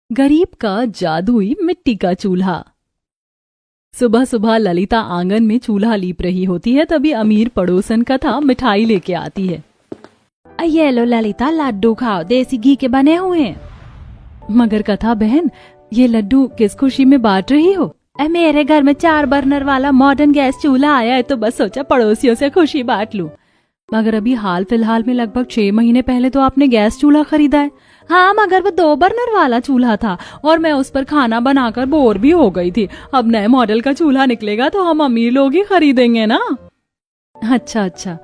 गरीब का जादुई मिट्टी का चूल्हा। सुबह सुबह ललिता आंगन में चूल्हा लीप रही होती है, तभी अमीर पड़ोसन कथा मिठाई लेके आती है। ये लो ललिता, लड्डू खाओ, देसी घी के बने हुए हैं। मगर कथा बहन, ये लड्डू किस खुशी में बांट रही हो? मेरे घर में 4 बर्नर वाला मॉडर्न गैस चूल्हा आया है, तो बस सोचा पड़ोसियों से खुशी बांट लूं। मगर अभी हाल फिलहाल में लगभग 6 महीने पहले तो आपने गैस चूल्हा खरीदा है। हाँ, मगर वो 2 बर्नर वाला चूल्हा था और मैं उस पर खाना बनाकर बोर भी हो गई थी। अब नए मॉडल का चूल्हा निकलेगा तो हम अमीर लोग ही खरीदेंगे ना। अच्छा,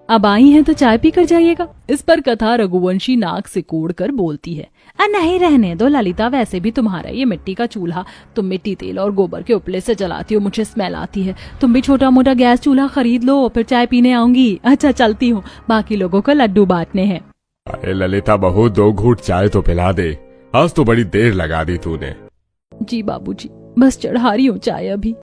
अब आई हैं तो चाय पी कर जाइएगा। इस पर कथा रघुवंशी नाक से कोड़कर बोलती है, नहीं रहने दो ललिता, वैसे भी तुम्हारा ये मिट्टी का चूल्हा तुम मिट्टी, तेल और गोबर के उपले से जलाती हो, मुझे स्मेल आती है। तुम भी छोटा मोटा गैस चूल्हा खरीद लो, फिर चाय पीने आऊंगी। अच्छा चलती हूँ, बाकी लोगों को लड्डू बांटने हैं। अरे ललिता बहू, 2 घूंट चाय तो पिला दे, आज तो बड़ी देर लगा दी तूने। जी बाबूजी, बस चढ़ा रही हूँ चाय अभी।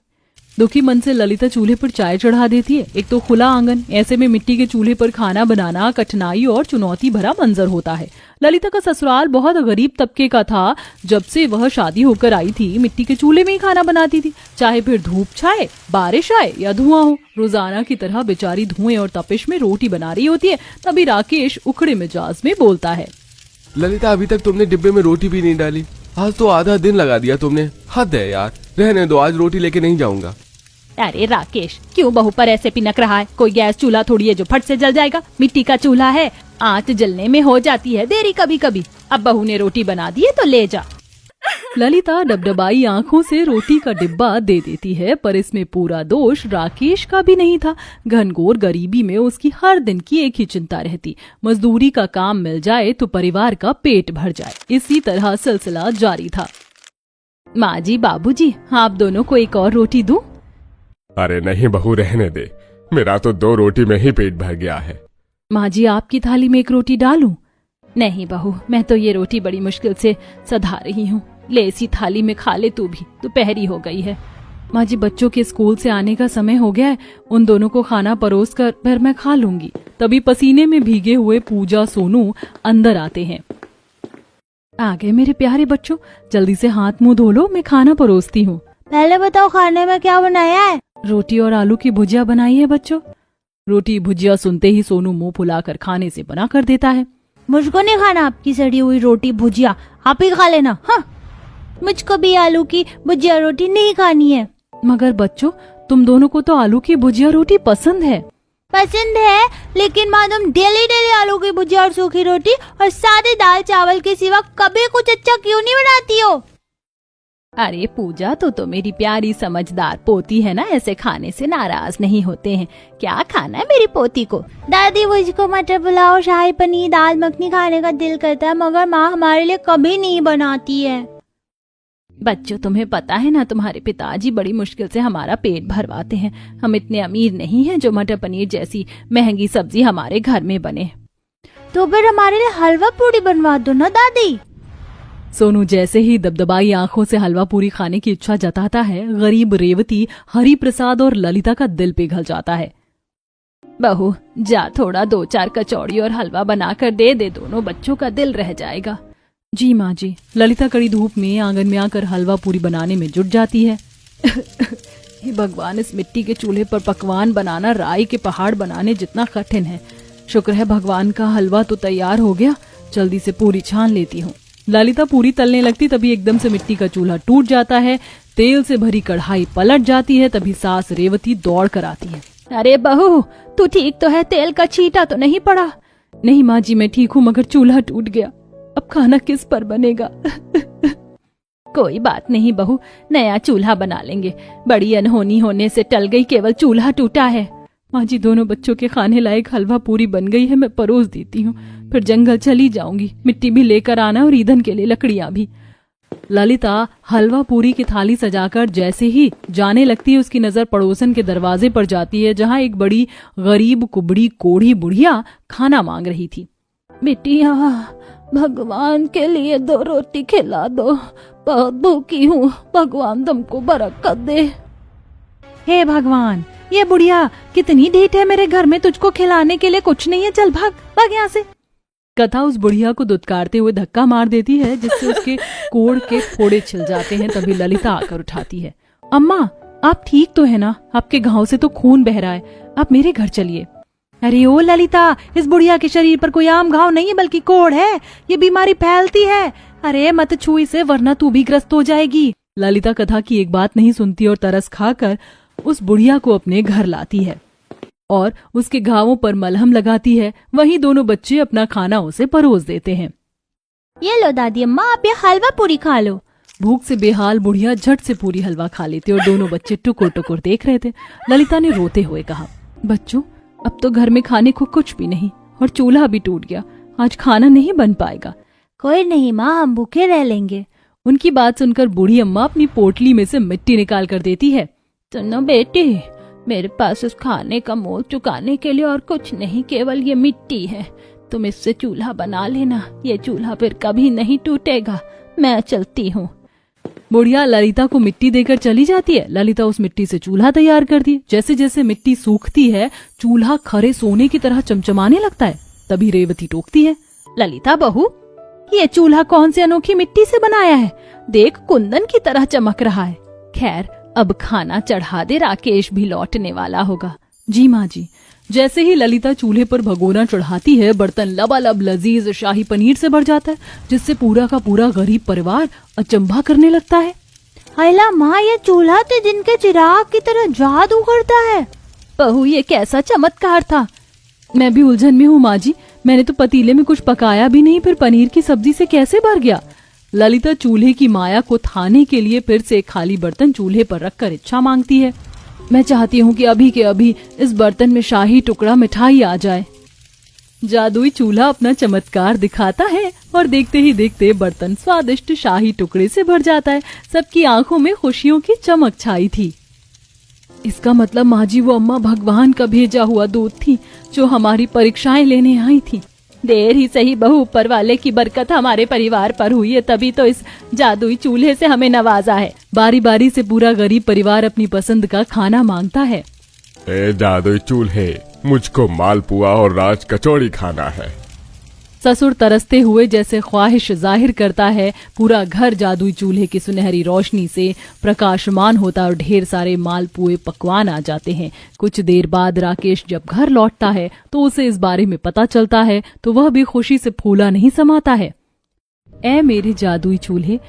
दुखी मन से ललिता चूल्हे पर चाय चढ़ा देती है। एक तो खुला आंगन, ऐसे में मिट्टी के चूल्हे पर खाना बनाना कठिनाई और चुनौती भरा मंजर होता है। ललिता का ससुराल बहुत गरीब तबके का था। जब से वह शादी होकर आई थी, मिट्टी के चूल्हे में ही खाना बनाती थी, चाहे फिर धूप छाए, बारिश आए या धुआं हो। रोजाना की तरह बेचारी धुएं और तपिश में रोटी बना रही होती है। तभी राकेश उखड़े मिजाज में बोलता है, ललिता अभी तक तुमने डिब्बे में रोटी भी नहीं डाली, आज तो आधा दिन लगा दिया तुमने। हद है यार, रहने दो, आज रोटी लेके नहीं जाऊंगा। अरे राकेश, क्यों बहू पर ऐसे पिनक रहा है? कोई गैस चूल्हा थोड़ी है जो फट से जल जाएगा, मिट्टी का चूल्हा है, आंच जलने में हो जाती है देरी कभी कभी। अब बहू ने रोटी बना दी है तो ले जा। ललिता डबडबाई आंखों से रोटी का डिब्बा दे देती है, पर इसमें पूरा दोष राकेश का भी नहीं था। घनघोर गरीबी में उसकी हर दिन की एक ही चिंता रहती, मजदूरी का काम मिल जाए तो परिवार का पेट भर जाए। इसी तरह सिलसिला जारी था। माँ जी, बाबूजी, आप दोनों को एक और रोटी दूं? अरे नहीं बहू, रहने दे, मेरा तो 2 रोटी में ही पेट भर गया है। माँ जी, आपकी थाली में 1 रोटी डालूं? नहीं बहू, मैं तो ये रोटी बड़ी मुश्किल से सधा रही हूँ, ले इसी थाली में खा ले तू भी, दोपहरी हो गई है। माँ जी, बच्चों के स्कूल से आने का समय हो गया है, उन दोनों को खाना परोस कर फिर मैं खा लूंगी। तभी पसीने में भीगे हुए पूजा सोनू अंदर आते हैं। आ गए मेरे प्यारे बच्चों, जल्दी से हाथ मुंह धो लो, मैं खाना परोसती हूँ। पहले बताओ खाने में क्या बनाया है? रोटी और आलू की भुजिया बनाई है बच्चों। रोटी भुजिया सुनते ही सोनू मुंह फुलाकर खाने से मना कर देता है। मुझको नहीं खाना आपकी सड़ी हुई रोटी भुजिया, आप ही खा लेना। हाँ, मुझको भी आलू की भुजिया रोटी नहीं खानी है। मगर बच्चों, तुम दोनों को तो आलू की भुजिया रोटी पसंद है। पसंद है, लेकिन माँ तुम डेली डेली आलू की भुजिया और सूखी रोटी और सादे दाल चावल के सिवा कभी कुछ अच्छा क्यों नहीं बनाती हो? अरे पूजा, तो मेरी प्यारी समझदार पोती है ना, ऐसे खाने से नाराज नहीं होते हैं। क्या खाना है मेरी पोती को? दादी, मुझको मटर पुलाव, शाही पनीर, दाल मखनी खाने का दिल करता है, मगर माँ हमारे लिए कभी नहीं बनाती है। बच्चों, तुम्हें पता है ना, तुम्हारे पिताजी बड़ी मुश्किल से हमारा पेट भरवाते हैं। हम इतने अमीर नहीं हैं जो मटर पनीर जैसी महंगी सब्जी हमारे घर में बने। तो फिर हमारे लिए हलवा पूरी बनवा दो ना दादी। सोनू जैसे ही दबदबाई आंखों से हलवा पूरी खाने की इच्छा जताता है, गरीब रेवती, हरि प्रसाद और ललिता का दिल पिघल जाता है। बहू जा, थोड़ा 2-4 कचौड़ी और हलवा बनाकर दे दे, दोनों बच्चों का दिल रह जाएगा। जी माँ जी। ललिता कड़ी धूप में आंगन में आकर हलवा पूरी बनाने में जुट जाती है। हे भगवान, इस मिट्टी के चूल्हे पर पकवान बनाना राई के पहाड़ बनाने जितना कठिन है। शुक्र है भगवान का हलवा तो तैयार हो गया, जल्दी से पूरी छान लेती हूँ। ललिता पूरी तलने लगती, तभी एकदम से मिट्टी का चूल्हा टूट जाता है, तेल से भरी कढ़ाई पलट जाती है। तभी सास रेवती दौड़ कर आती है। अरे बहू, तू ठीक तो है? तेल का छींटा तो नहीं पड़ा? नहीं माँ जी, मैं ठीक हूँ, मगर चूल्हा टूट गया, अब खाना किस पर बनेगा? कोई बात नहीं बहू, नया चूल्हा बना लेंगे, बड़ी अनहोनी होने से टल गई, केवल चूल्हा टूटा है। माँ जी, दोनों बच्चों के खाने लायक हलवा पूरी बन गई है, मैं परोस देती हूँ, फिर जंगल चली जाऊंगी, मिट्टी भी लेकर आना और ईंधन के लिए लकड़ियां भी। ललिता हलवा पूरी की थाली सजाकर जैसे ही जाने लगती है, उसकी नजर पड़ोसन के दरवाजे पर जाती है, जहाँ एक बड़ी गरीब कुबड़ी कोढ़ी बुढ़िया खाना मांग रही थी। बेटिया, भगवान के लिए 2 रोटी खिला दो, बहुत भूखी हूँ, भगवान तुमको बरकत दे। हे भगवान, ये बुढ़िया कितनी ढीठ है, मेरे घर में तुझको खिलाने के लिए कुछ नहीं है, चल भाग भाग यहाँ से। कथा उस बुढ़िया को दुत्कारते हुए धक्का मार देती है, जिससे उसके कोड़ के फोड़े छिल जाते हैं। तभी ललिता आकर उठाती है। अम्मा, आप ठीक तो है ना? आपके घाव से तो खून बह रहा है, आप मेरे घर चलिए। अरे ओ ललिता, इस बुढ़िया के शरीर पर कोई आम घाव नहीं है, बल्कि कोढ़ है। ये बीमारी फैलती है। अरे मत छू इसे, वरना तू भी ग्रस्त हो जाएगी। ललिता कथा की एक बात नहीं सुनती और तरस खाकर उस बुढ़िया को अपने घर लाती है और उसके घावों पर मलहम लगाती है। वहीं दोनों बच्चे अपना खाना उसे परोस देते हैं। ये लो दादी अम्मा, आप ये हलवा पूरी खा लो। भूख से बेहाल बुढ़िया झट से पूरी हलवा खा लेती और दोनों बच्चे टुकुर टुकुर देख रहे थे। ललिता ने रोते हुए कहा, बच्चों, अब तो घर में खाने को कुछ भी नहीं और चूल्हा भी टूट गया। आज खाना नहीं बन पाएगा। कोई नहीं माँ, हम भूखे रह लेंगे। उनकी बात सुनकर बूढ़ी अम्मा अपनी पोटली में से मिट्टी निकाल कर देती है। सुनो बेटी, मेरे पास उस खाने का मोल चुकाने के लिए और कुछ नहीं, केवल ये मिट्टी है। तुम इससे चूल्हा बना लेना, ये चूल्हा फिर कभी नहीं टूटेगा। मैं चलती हूँ। बुढ़िया ललिता को मिट्टी देकर चली जाती है। ललिता उस मिट्टी से चूल्हा तैयार करती है। जैसे जैसे मिट्टी सूखती है, चूल्हा खरे सोने की तरह चमचमाने लगता है। तभी रेवती टोकती है, ललिता बहू, ये चूल्हा कौन से अनोखी मिट्टी से बनाया है? देख, कुंदन की तरह चमक रहा है। खैर, अब खाना चढ़ा दे, राकेश भी लौटने वाला होगा। जी माँ जी। जैसे ही ललिता चूल्हे पर भगोना चढ़ाती है, बर्तन लबालब लजीज शाही पनीर से भर जाता है, जिससे पूरा का पूरा गरीब परिवार अचंभा करने लगता है। हैला माँ, ये चूल्हा तो दिन के चिराग की तरह जादू करता है। बहू, ये कैसा चमत्कार था? मैं भी उलझन में हूँ माँ जी। मैंने तो पतीले में कुछ पकाया भी नहीं, फिर पनीर की सब्जी से कैसे भर गया? ललिता चूल्हे की माया को थाने के लिए फिर से एक खाली बर्तन चूल्हे पर रखकर इच्छा मांगती है। मैं चाहती हूँ कि अभी के अभी इस बर्तन में शाही टुकड़ा मिठाई आ जाए। जादुई चूल्हा अपना चमत्कार दिखाता है और देखते ही देखते बर्तन स्वादिष्ट शाही टुकड़े से भर जाता है। सबकी आंखों में खुशियों की चमक छाई थी। इसका मतलब माँ जी, वो अम्मा भगवान का भेजा हुआ दूत थी जो हमारी परीक्षाएं लेने आई थी। देर ही सही बहू, ऊपर वाले की बरकत हमारे परिवार पर हुई है, तभी तो इस जादुई चूल्हे से हमें नवाजा है। बारी बारी से पूरा गरीब परिवार अपनी पसंद का खाना मांगता है। ए जादुई चूल्हे, मुझको मालपुआ और राज कचौड़ी खाना है। ससुर तरसते हुए जैसे ख्वाहिश जाहिर करता है। पूरा घर जादुई चूल्हे की सुनहरी रोशनी से प्रकाशमान होता और ढेर सारे मालपुए पकवान आ जाते हैं। कुछ देर बाद राकेश जब घर लौटता है तो उसे इस बारे में पता चलता है, तो वह भी खुशी से फूला नहीं समाता है। ऐ मेरे जादुई चूल्हे,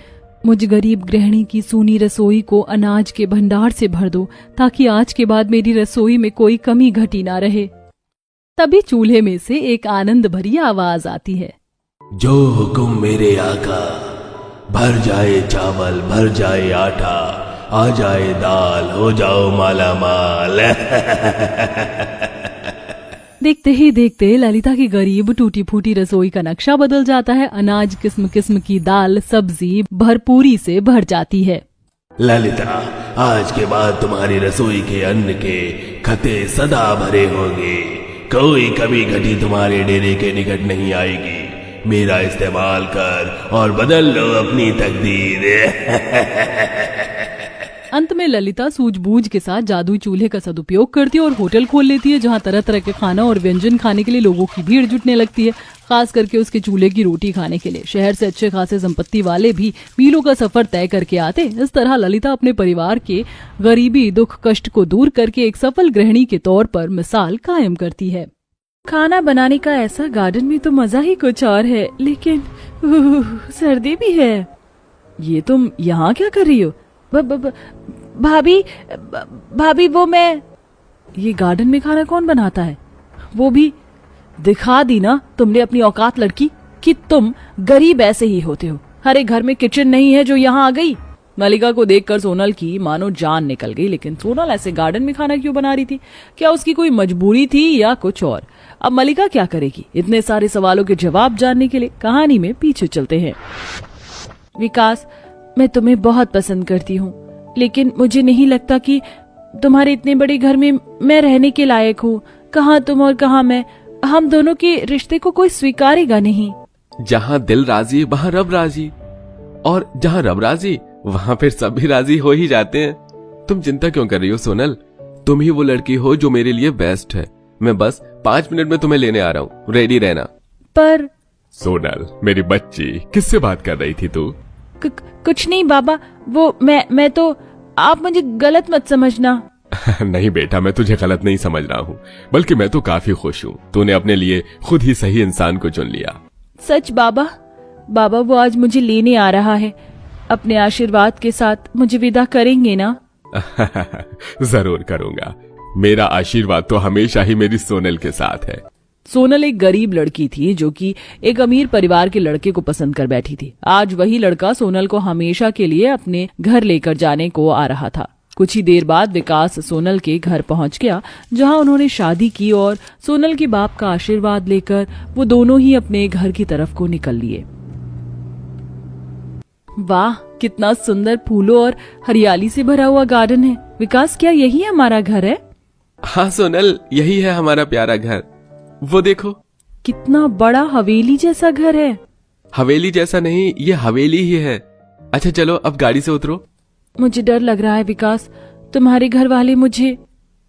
मुझ गरीब गृहिणी की सूनी रसोई को अनाज के भंडार से भर दो, ताकि आज के बाद मेरी रसोई में कोई कमी घटी ना रहे। तभी चूल्हे में से एक आनंद भरी आवाज आती है, जो हुक्म मेरे आका, भर जाए चावल, भर जाए आटा, आ जाए दाल, हो जाओ माला माल। देखते ही देखते ललिता की गरीब टूटी फूटी रसोई का नक्शा बदल जाता है। अनाज किस्म किस्म की दाल सब्जी भरपूरी से भर जाती है। ललिता, आज के बाद तुम्हारी रसोई के अन्न के खते सदा भरे होंगे। कोई कमी घटी तुम्हारे डेरे के निकट नहीं आएगी। मेरा इस्तेमाल कर और बदल लो अपनी तकदीर। अंत में ललिता सूझबूझ के साथ जादुई चूल्हे का सदुपयोग करती है और होटल खोल लेती है, जहां तरह तरह के खाना और व्यंजन खाने के लिए लोगों की भीड़ जुटने लगती है, खास करके उसके चूल्हे की रोटी खाने के लिए। शहर से अच्छे खासे संपत्ति वाले भी मीलों का सफर तय करके आते। इस तरह ललिता अपने परिवार के गरीबी दुख कष्ट को दूर करके एक सफल गृहिणी के तौर पर मिसाल कायम करती है। खाना बनाने का ऐसा गार्डन में तो मजा ही कुछ और है, लेकिन सर्दी भी है। ये तुम यहाँ क्या कर रही हो? भाभी वो मैं। ये गार्डन में खाना कौन बनाता है? वो भी दिखा दी ना तुमने अपनी औकात लड़की, कि तुम गरीब ऐसे ही होते हो। हर एक घर में किचन नहीं है जो यहाँ आ गई। मलिका को देखकर सोनल की मानो जान निकल गई, लेकिन सोनल ऐसे गार्डन में खाना क्यों बना रही थी? क्या उसकी कोई मजबूरी थी या कुछ और? अब मलिका क्या करेगी? इतने सारे सवालों के जवाब जानने के लिए कहानी में पीछे चलते हैं। विकास, मैं तुम्हें बहुत पसंद करती हूँ, लेकिन मुझे नहीं लगता कि तुम्हारे इतने बड़े घर में मैं रहने के लायक हूँ। कहाँ तुम और कहाँ मैं, हम दोनों के रिश्ते को कोई स्वीकारेगा नहीं। जहाँ दिल राजी वहाँ रब राजी, और जहाँ रब राजी वहाँ फिर सब भी राजी हो ही जाते हैं। तुम चिंता क्यों कर रही हो सोनल? तुम ही वो लड़की हो जो मेरे लिए बेस्ट है। मैं बस 5 मिनट में तुम्हें लेने आ रहा हूँ, रेडी रहना। पर सोनल मेरी बच्ची, किससे बात कर रही थी तू? कुछ नहीं बाबा, वो मैं तो, आप मुझे गलत मत समझना। नहीं बेटा, मैं तुझे गलत नहीं समझ रहा हूँ, बल्कि मैं तो काफी खुश हूँ। तूने अपने लिए खुद ही सही इंसान को चुन लिया। सच बाबा, बाबा वो आज मुझे लेने आ रहा है। अपने आशीर्वाद के साथ मुझे विदा करेंगे ना? जरूर करूंगा। मेरा आशीर्वाद तो हमेशा ही मेरी सोनल के साथ है। सोनल एक गरीब लड़की थी जो कि एक अमीर परिवार के लड़के को पसंद कर बैठी थी। आज वही लड़का सोनल को हमेशा के लिए अपने घर लेकर जाने को आ रहा था। कुछ ही देर बाद विकास सोनल के घर पहुंच गया, जहां उन्होंने शादी की, और सोनल के बाप का आशीर्वाद लेकर वो दोनों ही अपने घर की तरफ को निकल लिए। वाह, कितना सुंदर फूलों और हरियाली से भरा हुआ गार्डन है। विकास, क्या यही हमारा घर है? हाँ सोनल, यही है हमारा प्यारा घर। वो देखो, कितना बड़ा हवेली जैसा घर है। हवेली जैसा नहीं, ये हवेली ही है। अच्छा चलो अब गाड़ी से उतरो। मुझे डर लग रहा है विकास, तुम्हारे घर वाले मुझे।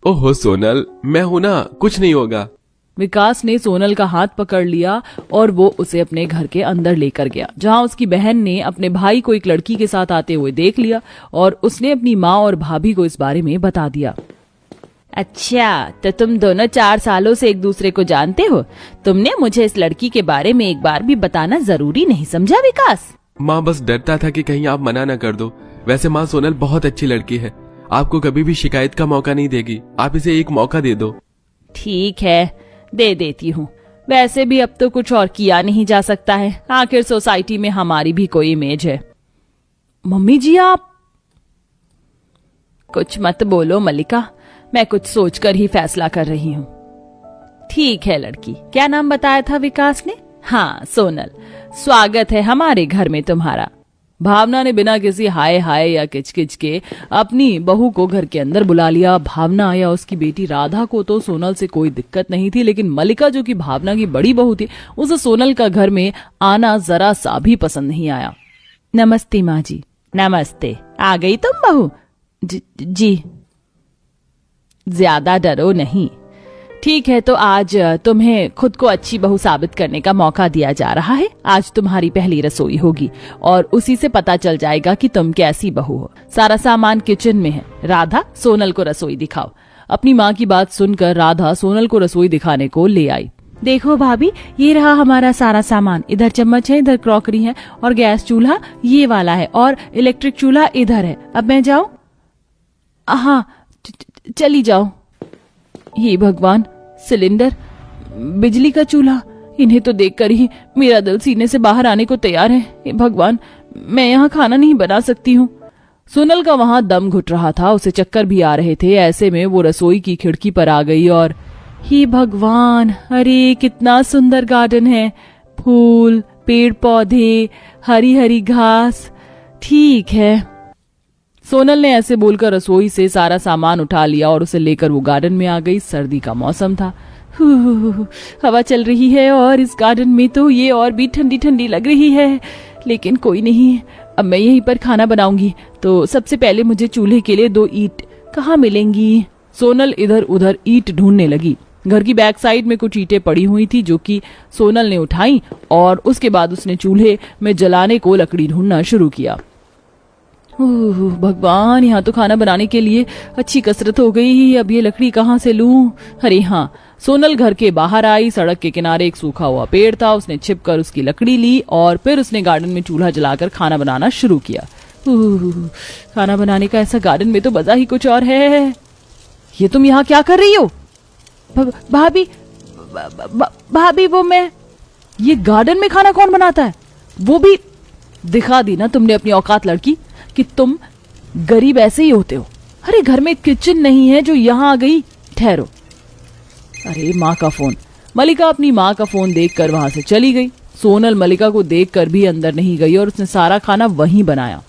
ओहो सोनल, मैं हूं ना, कुछ नहीं होगा। विकास ने सोनल का हाथ पकड़ लिया और वो उसे अपने घर के अंदर लेकर गया, जहां उसकी बहन ने अपने भाई को एक लड़की के साथ आते हुए देख लिया और उसने अपनी माँ और भाभी को इस बारे में बता दिया। अच्छा, तो तुम दोनों 4 सालों से एक दूसरे को जानते हो? तुमने मुझे इस लड़की के बारे में एक बार भी बताना जरूरी नहीं समझा विकास? माँ बस डरता था कि कहीं आप मना न कर दो। वैसे माँ, सोनल बहुत अच्छी लड़की है, आपको कभी भी शिकायत का मौका नहीं देगी। आप इसे एक मौका दे दो। ठीक है, दे देती हूँ। वैसे भी अब तो कुछ और किया नहीं जा सकता है, आखिर सोसाइटी में हमारी भी कोई इमेज है। मम्मी जी, आप कुछ मत बोलो मलिका, मैं कुछ सोचकर ही फैसला कर रही हूँ। ठीक है लड़की, क्या नाम बताया था विकास ने? हाँ सोनल, स्वागत है हमारे घर में तुम्हारा। भावना ने बिना किसी हाय हाय या किचकिच के अपनी बहू को घर के अंदर बुला लिया। भावना या उसकी बेटी राधा को तो सोनल से कोई दिक्कत नहीं थी, लेकिन मलिका जो कि भावना की बड़ी बहू थी, उसे सोनल का घर में आना जरा सा भी पसंद नहीं आया। नमस्ते माँ जी। नमस्ते, आ गई तुम बहू? जी। ज्यादा डरो नहीं। ठीक है, तो आज तुम्हें खुद को अच्छी बहू साबित करने का मौका दिया जा रहा है। आज तुम्हारी पहली रसोई होगी और उसी से पता चल जाएगा कि तुम कैसी बहू हो। सारा सामान किचन में है। राधा, सोनल को रसोई दिखाओ। अपनी माँ की बात सुनकर राधा सोनल को रसोई दिखाने को ले आई। देखो भाभी, ये रहा हमारा सारा सामान। इधर चम्मच है, इधर क्रॉकरी है, और गैस चूल्हा ये वाला है, और इलेक्ट्रिक चूल्हा इधर है। अब मैं जाऊं? हाँ, चली जाओ। हे भगवान, सिलेंडर, बिजली का चूल्हा, इन्हें तो देखकर ही मेरा दिल सीने से बाहर आने को तैयार है। हे भगवान, मैं यहाँ खाना नहीं बना सकती हूँ। सोनल का वहां दम घुट रहा था, उसे चक्कर भी आ रहे थे। ऐसे में वो रसोई की खिड़की पर आ गई और हे भगवान, अरे कितना सुंदर गार्डन है। फूल, पेड़ पौधे, हरी हरी घास। ठीक है। सोनल ने ऐसे बोलकर रसोई से सारा सामान उठा लिया और उसे लेकर वो गार्डन में आ गई। सर्दी का मौसम था, हवा चल रही है और इस गार्डन में तो ये और भी ठंडी ठंडी लग रही है। लेकिन कोई नहीं, अब मैं यहीं पर खाना बनाऊंगी। तो सबसे पहले मुझे चूल्हे के लिए 2 ईंट कहाँ मिलेंगी? सोनल इधर उधर ईंट ढूंढने लगी। घर की बैक साइड में कुछ ईंटें पड़ी हुई थी जो कि सोनल ने उठाई और उसके बाद उसने चूल्हे में जलाने को लकड़ी ढूंढना शुरू किया। भगवान, यहाँ तो खाना बनाने के लिए अच्छी कसरत हो गई। अब ये लकड़ी कहाँ से लूं? अरे हाँ, सोनल घर के बाहर आई। सड़क के किनारे एक सूखा हुआ पेड़ था। उसने छिपकर उसकी लकड़ी ली और फिर उसने गार्डन में चूल्हा जलाकर खाना बनाना शुरू किया। खाना बनाने का ऐसा गार्डन में तो मजा ही कुछ और है। ये तुम यहाँ क्या कर रही हो? भाभी, भाभी वो मैं। ये गार्डन में खाना कौन बनाता है? वो भी दिखा दी ना तुमने अपनी औकात लड़की, कि तुम गरीब ऐसे ही होते हो। अरे घर में किचन नहीं है जो यहाँ आ गई। ठहरो। अरे माँ का फोन। मलिका अपनी माँ का फोन देखकर वहां से चली गई। सोनल मलिका को देखकर भी अंदर नहीं गई और उसने सारा खाना वहीं बनाया।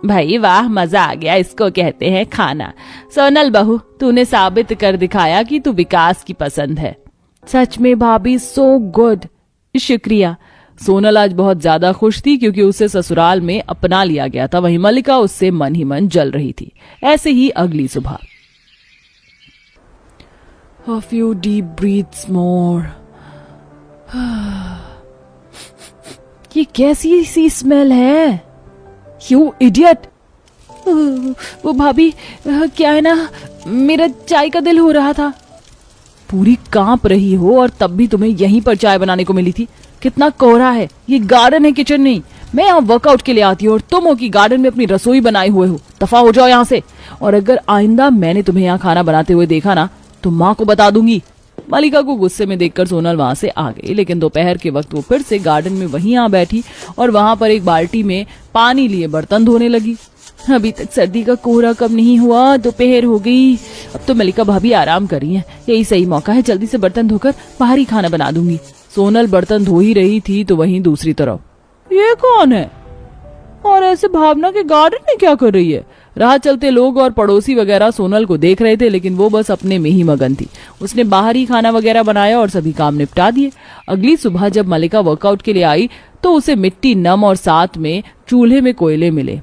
भाई वाह, मजा आ गया, इसको कहते हैं खाना। सोनल बहू, तूने साबित कर दिखाया कि तू विकास की पसंद है। सच में भाभी, सो गुड। शुक्रिया। सोनल आज बहुत ज्यादा खुश थी क्योंकि उसे ससुराल में अपना लिया गया था। वहीं मलिका उससे मन ही मन जल रही थी। ऐसे ही अगली सुबह। A few deep breaths more. ये कैसी सी स्मेल है? You idiot! वो भाभी, क्या है ना, मेरा चाय का दिल हो रहा था। पूरी कांप रही हो और तब भी तुम्हें यहीं पर चाय बनाने को मिली थी। कितना कोहरा है, ये गार्डन है, किचन नहीं। मैं यहाँ वर्कआउट के लिए आती हूँ और तुम हो कि गार्डन में अपनी रसोई बनाए हुए हो। दफा हो जाओ यहाँ से। और अगर आइंदा मैंने तुम्हें यहाँ खाना बनाते हुए देखा ना तो माँ को बता दूंगी। मलिका को गुस्से में देखकर सोनल वहां से आ गई, लेकिन दोपहर के वक्त वो फिर से गार्डन में वहीं आ बैठी और वहां पर एक बाल्टी में पानी लिए बर्तन धोने लगी। अभी तक सर्दी का कोहरा कब नहीं हुआ, दोपहर हो गई। अब तो मलिका भाभी आराम कर रही हैं, यही सही मौका है, जल्दी से बर्तन धोकर बाहरी खाना बना दूंगी। सोनल बर्तन धो ही रही थी तो वहीं दूसरी तरफ, ये कौन है और ऐसे भावना के गार्डन में क्या कर रही है? राह चलते लोग और पड़ोसी वगैरह सोनल को देख रहे थे, लेकिन वो बस अपने में ही मगन थी। उसने बाहर ही खाना वगैरह बनाया और सभी काम निपटा दिए। अगली सुबह जब मलिका वर्कआउट के लिए आई तो उसे मिट्टी नम और साथ में चूल्हे में कोयले मिले।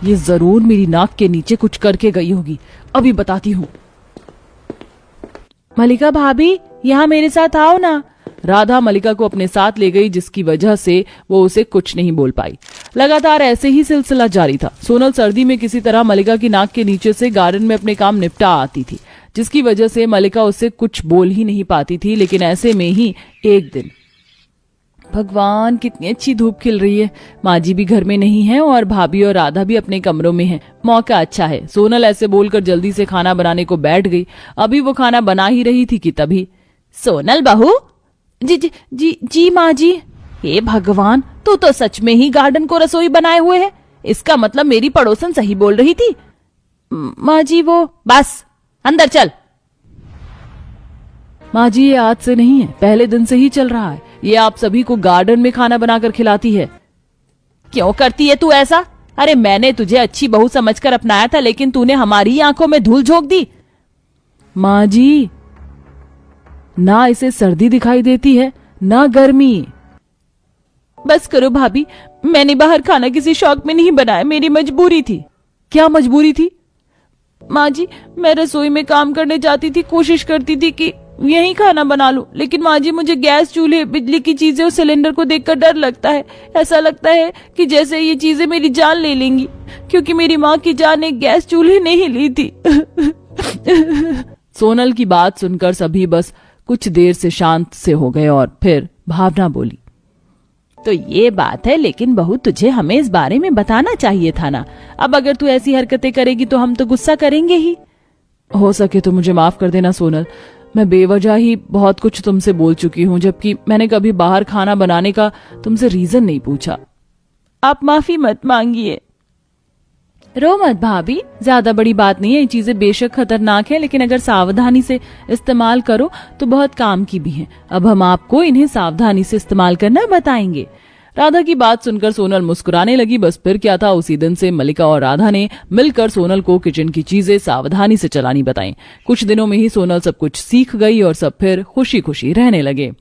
ये जरूर मेरी नाक के नीचे कुछ करके गई होगी, अभी बताती हूँ। मलिका भाभी, यहाँ मेरे साथ आओ ना। राधा मलिका को अपने साथ ले गई, जिसकी वजह से वो उसे कुछ नहीं बोल पाई। लगातार ऐसे ही सिलसिला जारी था। सोनल सर्दी में किसी तरह मलिका की नाक के नीचे से गार्डन में अपने काम निपटा आती थी, जिसकी वजह से मलिका उससे कुछ बोल ही नहीं पाती थी। लेकिन ऐसे में ही एक दिन, भगवान कितनी अच्छी धूप खिल रही है। माँ जी भी घर में नहीं है और भाभी और राधा भी अपने कमरों में हैं। मौका अच्छा है। सोनल ऐसे बोलकर जल्दी से खाना बनाने को बैठ गई। अभी वो खाना बना ही रही थी कि तभी, सोनल बहू। जी जी जी जी माँ जी। हे भगवान, तू तो सच में ही गार्डन को रसोई बनाए हुए है। इसका मतलब मेरी पड़ोसन सही बोल रही थी। माँ जी वो, बस अंदर चल। माँ जी ये आज से नहीं है, पहले दिन से ही चल रहा है। ये आप सभी को गार्डन में खाना बनाकर खिलाती है। क्यों करती है तू ऐसा? अरे मैंने तुझे अच्छी बहू समझकर अपनाया था, लेकिन तूने हमारी आंखों में धूल झोंक दी। माँ जी, ना इसे सर्दी दिखाई देती है ना गर्मी। बस करो भाभी, मैंने बाहर खाना किसी शौक में नहीं बनाया, मेरी मजबूरी थी। क्या मजबूरी थी? माँ जी, मैं रसोई में काम करने जाती थी, कोशिश करती थी कि यही खाना बना लूं, लेकिन माँ जी मुझे गैस, चूल्हे, बिजली की चीजें और सिलेंडर को देखकर डर लगता है। ऐसा लगता है कि जैसे ये चीजें मेरी जान ले लेंगी, क्योंकि मेरी माँ की जान एक गैस चूल्हे ने ही ली थी। सोनल की बात सुनकर सभी बस कुछ देर से शांत से हो गए और फिर भावना बोली, तो ये बात है, लेकिन बहू तुझे हमें इस बारे में बताना चाहिए था ना। अब अगर तू ऐसी हरकतें करेगी तो हम तो गुस्सा करेंगे ही। हो सके तो मुझे माफ कर देना सोनल, मैं बेवजह ही बहुत कुछ तुमसे बोल चुकी हूँ, जबकि मैंने कभी बाहर खाना बनाने का तुमसे रीजन नहीं पूछा। आप माफी मत मांगिए। रो मत भाभी, ज्यादा बड़ी बात नहीं है। ये चीजें बेशक खतरनाक है, लेकिन अगर सावधानी से इस्तेमाल करो तो बहुत काम की भी हैं। अब हम आपको इन्हें सावधानी से इस्तेमाल करना बताएंगे। राधा की बात सुनकर सोनल मुस्कुराने लगी। बस फिर क्या था, उसी दिन से मलिका और राधा ने मिलकर सोनल को किचन की चीजें सावधानी से चलानी बताई। कुछ दिनों में ही सोनल सब कुछ सीख गई और सब फिर खुशी खुशी रहने लगे।